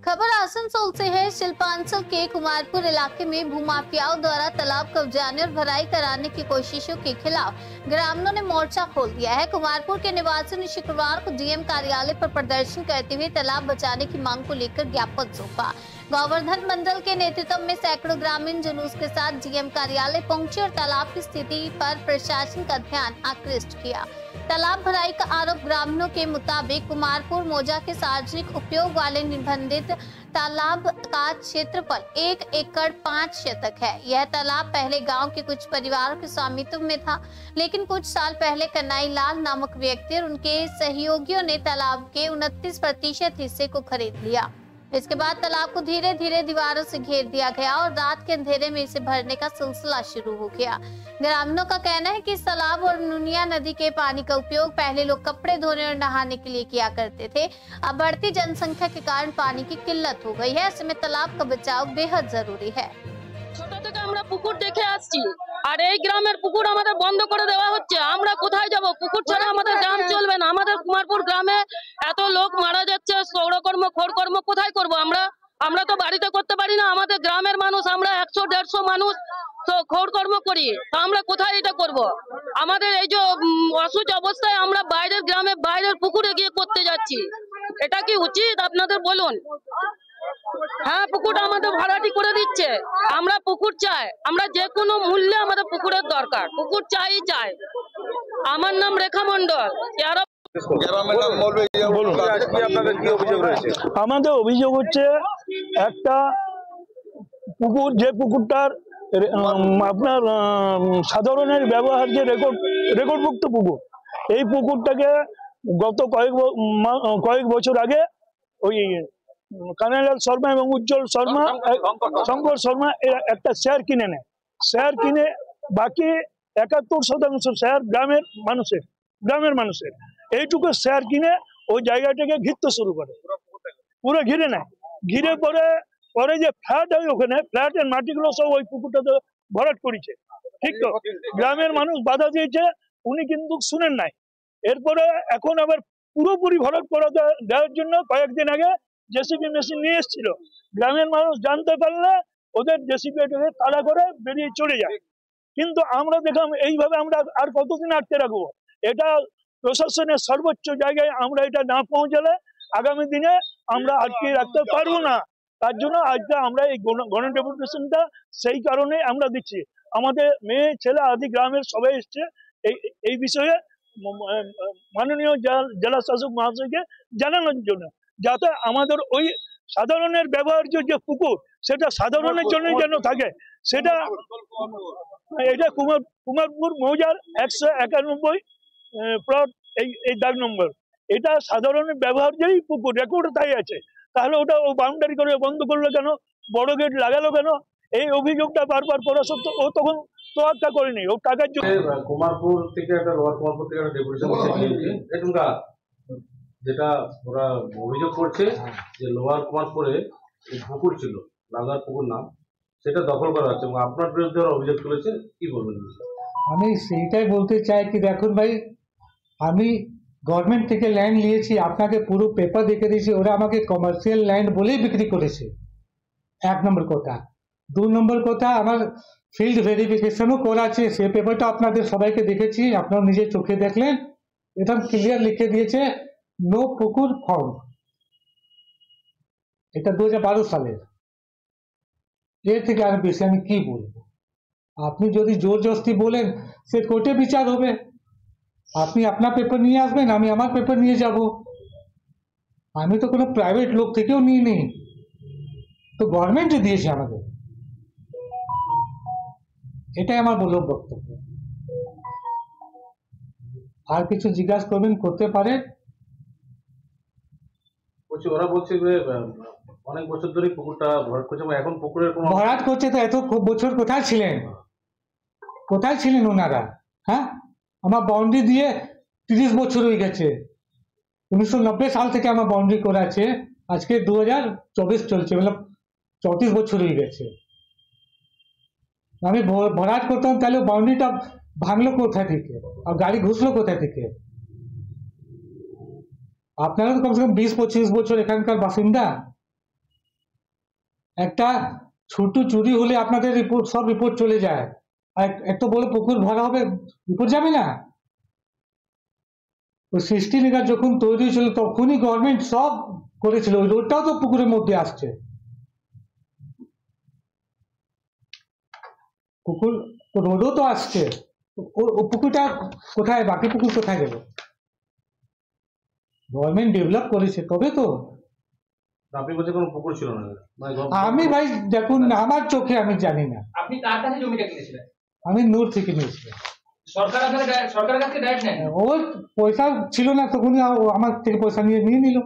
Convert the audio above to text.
खबर आसनसोल से है। शिल्पांचल के कुमारपुर इलाके में भूमाफियाओं द्वारा तालाब कब्जाने और भराई कराने की कोशिशों के खिलाफ ग्रामीणों ने मोर्चा खोल दिया है। कुमारपुर के निवासियों ने शुक्रवार को डीएम कार्यालय पर प्रदर्शन करते हुए तालाब बचाने की मांग को लेकर ज्ञापन सौंपा। गोवर्धन मंडल के नेतृत्व में सैकड़ों ग्रामीण जुलूस के साथ डीएम कार्यालय पहुंचे और तालाब की स्थिति पर प्रशासन का ध्यान आकृष्ट किया। तालाब भराई का आरोप ग्रामीणों के मुताबिक कुमारपुर मौजा के सार्वजनिक उपयोग वाले निबंधित तालाब का क्षेत्रफल 1 एकड़ 5 शतक है। यह तालाब पहले गांव के कुछ परिवारों के स्वामित्व में था, लेकिन कुछ साल पहले कन्हई लाल नामक व्यक्ति और उनके सहयोगियों ने तालाब के 29% हिस्से को खरीद लिया। इसके बाद तालाब को धीरे धीरे दीवारों से घेर दिया गया और रात के अंधेरे में इसे भरने का सिलसिला शुरू हो गया। ग्रामीणों का कहना है कि इस तालाब और नुनिया नदी के पानी का उपयोग पहले लोग कपड़े धोने और नहाने के लिए किया करते थे। अब बढ़ती जनसंख्या के कारण पानी की किल्लत हो गई है। ऐसे में तालाब का बचाव बेहद जरूरी है। ছোট থেকে আমরা পুকুর দেখে আসছি, আর এই গ্রামের পুকুর আমাদের বন্ধ করে দেওয়া হচ্ছে। আমরা কোথায় যাব? পুকুর ছাড়া আমাদের গ্রাম চলবে না। আমাদের কুমারপুর গ্রামে এত লোক মারা যাচ্ছে, সৌরকর্ম খড়কর্ম কোথায় করব? আমরা তো বাড়িতে করতে পারি না। আমাদের গ্রামের মানুষ আমরা 100-150 মানুষ তো খড়কর্ম করি, তা আমরা কোথায় এটা করব? আমাদের এই যে অসুস্থ অবস্থায় আমরা বাইরের গ্রামে বাইরের পুকুরে গিয়ে করতে যাচ্ছি, এটা কি উচিত আপনাদের বলুন? হ্যাঁ, পুকুরটা আমাদের ভাড়াটি করে দিচ্ছে। আমরা পুকুর চাই, আমরা যে কোনো মূল্যে আমাদের পুকুরের দরকার, পুকুর চাই। আমার নাম রেখা মন্ডল। আমাদের অভিযোগ হচ্ছে একটা পুকুর, যে পুকুরটার আপনার সাধারণের ব্যবহার যে রেকর্ডভুক্ত পুকুর, এই পুকুরটাকে গত কয়েক বছর আগে ওই কানাইলাল শর্মা এবং উজ্জ্বল শর্মা, শঙ্কর শর্মা একটা শেয়ার কিনে নেয়। শেয়ার কিনে বাকি 71% শেয়ার গ্রামের মানুষের এইটুকু শেয়ার কিনে ওই জায়গাটাকে ঘিরতে শুরু করে, পুরো ঘিরে নেয়। ঘিরে পরে যে ফ্ল্যাট হয়, ওখানে ফ্ল্যাটের মাটিগুলো সব ওই পুকুরটাতে ভরাট করেছে। ঠিক তো, গ্রামের মানুষ বাধা দিয়েছে, উনি কিন্তু শুনেন নাই। এরপরে এখন আবার পুরোপুরি ভরাট করে দেওয়ার জন্য কয়েকদিন আগে জেসিবি মেশিন নিয়ে এসেছিল। গ্রামের মানুষ জানতে পারলে ওদের জেসিবিটাকে তাড়া করে বেরিয়ে চলে যায়। কিন্তু আমরা দেখলাম এইভাবে আমরা আর কতদিন আটকে রাখবো? এটা প্রশাসনের সর্বোচ্চ জায়গায় আমরা এটা না পৌঁছালে আগামী দিনে আমরা আটকে রাখতে পারবো না। তার জন্য আজকে আমরা এই গণ ডেপুটেশনটা সেই কারণে আমরা দিচ্ছি। আমাদের মেয়ে ছেলে আদি গ্রামের সবাই এসছে এই বিষয়ে মাননীয় জেলা শাসক মহাশয়কে জানানোর জন্য, যাতে আমাদের ওই সাধারণের ব্যবহার্য যে পুকুর সেটা সাধারণের জন্য যেন থাকে। সেটা এটা কুমারপুর মৌজার 191 প্লট এই দাগ নম্বর, এটা সাধারণের ব্যবহার্যই পুকুর, রেকর্ড তাই আছে। তাহলে ওটা ও বাউন্ডারি করে বন্ধ করলো কেন? বড় গেট লাগালো কেন? এই অভিযোগটা বারবার করা সত্ত্বেও ও তখন তোয়াক্কা করেনি। ও টাকার জন্য কুমারপুর থেকে একটা ডেপুটেশন যেটা ওরা অভিযোগ করছে যে লোয়ার কুমারপুরে পুকুর ছিল, লাগার পুকুর নাম, সেটা দখল করা হচ্ছে এবং আপনার বিরুদ্ধে অভিযোগ তুলেছে। কি বলবেন? আমি সেইটাই বলতে চাই কি দেখুন ভাই, আমি গভর্নমেন্ট থেকে ল্যান্ড নিয়েছি, আপনাকে পুরো পেপার দেখে দিয়েছি, ওরা আমাকে কমার্শিয়াল ল্যান্ড বলেই বিক্রি করেছে। 1 নম্বর কথা। 2 নম্বর কথা, আমার ফিল্ড ভেরিফিকেশনও করা আছে, সে পেপারটা আপনাদের সবাইকে দেখেছি, আপনারা নিজের চোখে দেখলেন, একদম ক্লিয়ার লিখে দিয়েছে নো পুকুর ফাউন্ড। এটা 2012 সালের। এর থেকে আর বেশি আমি কি বলবো? আপনি যদি জোর জবরদস্তি বলেন সে কোর্টে বিচার হবে। আপনি আপনার পেপার নিয়ে আসবেন, আমি আমার পেপার নিয়ে যাব। আমি তো কোনো প্রাইভেট লোক থেকেও নিয়ে নেই, তো গভর্নমেন্টে দিয়েছে আমাদের। এটাই আমার মূল বক্তব্য। আর কিছু জিজ্ঞাসা করবেন, করতে পারে। ওরা বলছে যে অনেক বছর ধরে পুকুরটা ভরাট করছে, এখন পুকুরের কোনো ভরাট করছে, তো এত বছর কোথায় ছিলেন ওনারা? হ্যাঁ, আমার বাউন্ডারি দিয়ে 30 বছর হয়ে গেছে। 1990 সাল থেকে আমার বাউন্ডারি করা আছে, আজকে 2024 চলছে, মানে 34 বছর হয়ে গেছে। আমি ভরাট করতাম, তাহলে বাউন্ডারিটা ভাঙলো কোথা থেকে আর গাড়ি ঘুষলো কোথা থেকে? আপনারা তো কমসে কম 20-25 বছর এখানকার বাসিন্দা, একটা ছোট চুরি হলে আপনাদের রিপোর্ট সব রিপোর্ট চলে যায়, আর এত বড় পুকুর ভরা হবে, রিপোর্ট যাবে না? ওই 16 একর যখন তৈরি হয়েছিল তখনই গভর্নমেন্ট সব করেছিল, ওই রোডটাও তো পুকুরের মধ্যে আসছে। পুকুর রোডও তো আসছে, ও পুকুরটা কোথায়, বাকি পুকুর কোথায় গেল? গভর্নমেন্ট ডেভেলপ করেছে তবে তো। আপনি বলছেন কোনো পুকুর ছিল না, মানে আমি ভাই দেখুন আমার চোখে আমি জানি না, আপনি কার কাছে জমিটা কিনেছিলেন? আমি নূর থেকে নিয়েছিলাম। সরকারের কাছে ডাইরেক্ট নেন? ওর পয়সা ছিল না তখনই আমার থেকে পয়সা নিয়ে নিল।